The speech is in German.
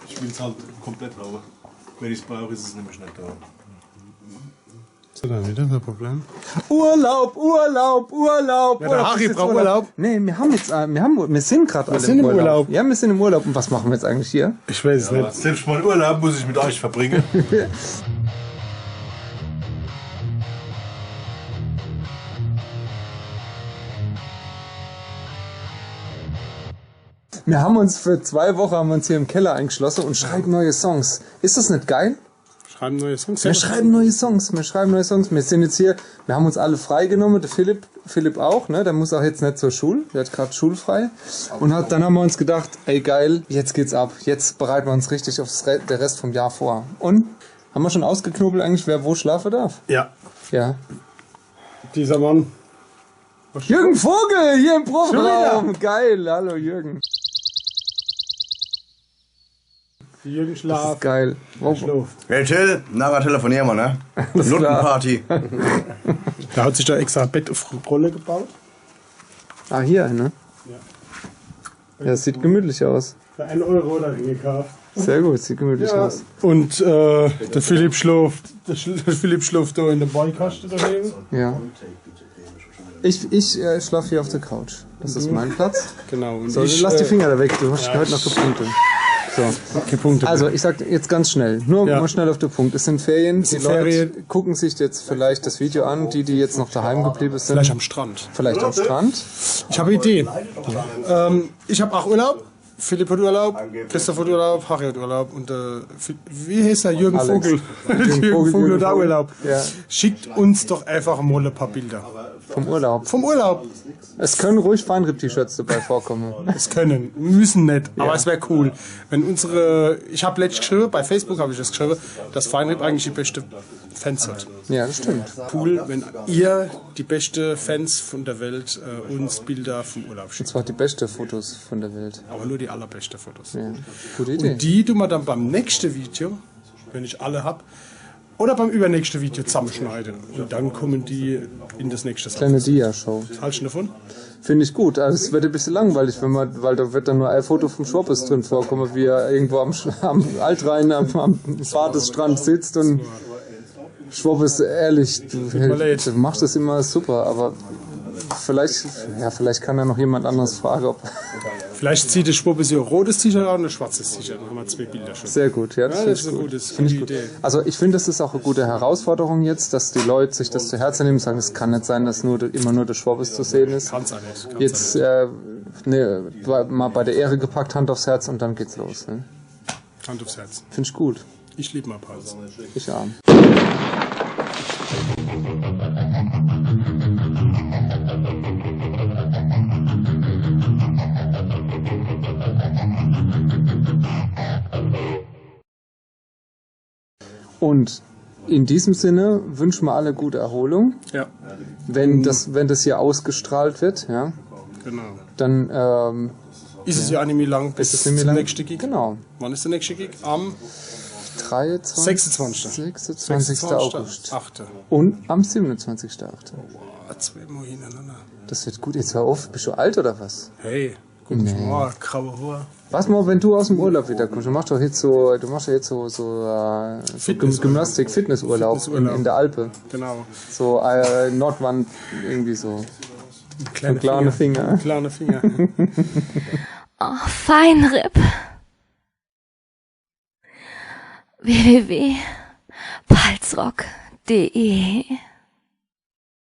Ich will es halt komplett haben. Wenn ich es brauche, ist es nämlich nicht da. So, dann wieder ein Problem. Urlaub! Ja, der Harry braucht Urlaub. Nee, wir sind gerade alle im Urlaub. Ja, wir sind im Urlaub. Und was machen wir jetzt eigentlich hier? Ich weiß es nicht. Selbst meinen Urlaub muss ich mit euch verbringen. Wir haben uns für 2 Wochen hier im Keller eingeschlossen und schreiben neue Songs. Ist das nicht geil? Schreiben neue Songs. Wir schreiben neue Songs. Wir sind jetzt hier, wir haben uns alle freigenommen, der Philipp auch, ne? Der muss auch jetzt nicht zur Schule, der hat gerade schulfrei. Und dann haben wir uns gedacht, ey geil, jetzt geht's ab. Jetzt bereiten wir uns richtig auf der Rest vom Jahr vor. Und? Haben wir schon ausgeknobelt eigentlich, wer wo schlafen darf? Ja. Ja. Dieser Mann. Jürgen Vogel, hier im Proberaum. Geil, hallo Jürgen. Jürgen Das Schlaf. ist geil. Hey Till, nachher telefonieren wir, ne? Nuttenparty. Da hat sich da extra ein Bett auf Rolle gebaut. Ah, hier, ne? Ja, das sieht gemütlich aus. Für 1 Euro da gekauft. Sehr gut, sieht gemütlich aus. Und der Philipp schläft da in der Beinkaste daneben. Ja. Ich schlafe hier auf der Couch. Das ist mein Platz. Genau. Und So, lass die Finger da weg, du hast heute noch gepunktet. So. Okay, Punkte. Also, ich sag jetzt ganz schnell, nur mal schnell auf den Punkt. Es sind Ferien, die Leute gucken sich jetzt vielleicht das Video an, die jetzt noch daheim geblieben sind. Vielleicht am Strand. Vielleicht am Strand. Ich habe eine Idee. Ich habe auch Urlaub. Philipp hat Urlaub, Christoph hat Urlaub, Harry hat Urlaub und wie heißt er? Jürgen Alex. Vogel. Jürgen Vogel hat auch Urlaub. Ja. Schickt uns doch einfach mal ein paar Bilder. Vom Urlaub. Vom Urlaub. Es können ruhig Feinripp-T-Shirts dabei vorkommen. Es können, müssen nicht, aber es wäre cool. Wenn ich habe letztens geschrieben, bei Facebook habe ich das geschrieben, dass Feinripp eigentlich die beste Fans hat. Ja, das stimmt. Cool, wenn ihr, die beste Fans von der Welt, uns Bilder vom Urlaub Und schickt. zwar die besten Fotos von der Welt. Aber nur die allerbeste Fotos. Ja, gute Idee. Und die tun wir dann beim nächsten Video, wenn ich alle hab, oder beim übernächsten Video zusammenschneiden. Und dann kommen die in das nächste Kleine Dia-Show. Was haltst du davon? Finde ich gut. Also es wird ein bisschen langweilig, weil da wird dann nur ein Foto vom Schwoppes drin vorkommen, wie er irgendwo am Altrhein am Badesstrand sitzt und Schwoppes, ehrlich, du machst das immer super, aber vielleicht kann ja noch jemand anderes fragen, ob... Vielleicht zieht der Schwuppes ja ein rotes T-Shirt an und ein schwarzes T-Shirt. Dann haben wir 2 Bilder schon. Sehr gut, ja, Das ist eine gute Idee. Also ich finde, das ist auch eine gute Herausforderung jetzt, dass die Leute sich das zu Herzen nehmen und sagen, es kann nicht sein, dass immer nur der Schwoppes zu sehen ist. Kann's auch nicht. Jetzt mal bei der Ehre gepackt, Hand aufs Herz und dann geht's los. Ne? Hand aufs Herz. Finde ich gut. Ich liebe mal Pals. Ich arm. Und in diesem Sinne wünschen wir alle gute Erholung. Ja. Wenn das hier ausgestrahlt wird, ja, Genau. dann Ist es ja auch nicht mehr lang bis zum nächsten Gig? Genau. Wann ist der nächste Gig? Am 26. 26. August. 8. Und am 27.8. 2 Mal hintereinander. Das wird gut. Jetzt hör auf. Bist du alt oder was? Hey, guck mich mal, graue Haare. Was mal, wenn du aus dem Urlaub wiederkommst, du machst doch jetzt so Gymnastik, Fitnessurlaub in der Alpe. Genau. So Nordwand, irgendwie so. Kleine Finger. Kleine Finger. Oh, Feinripp. www.palzrock.de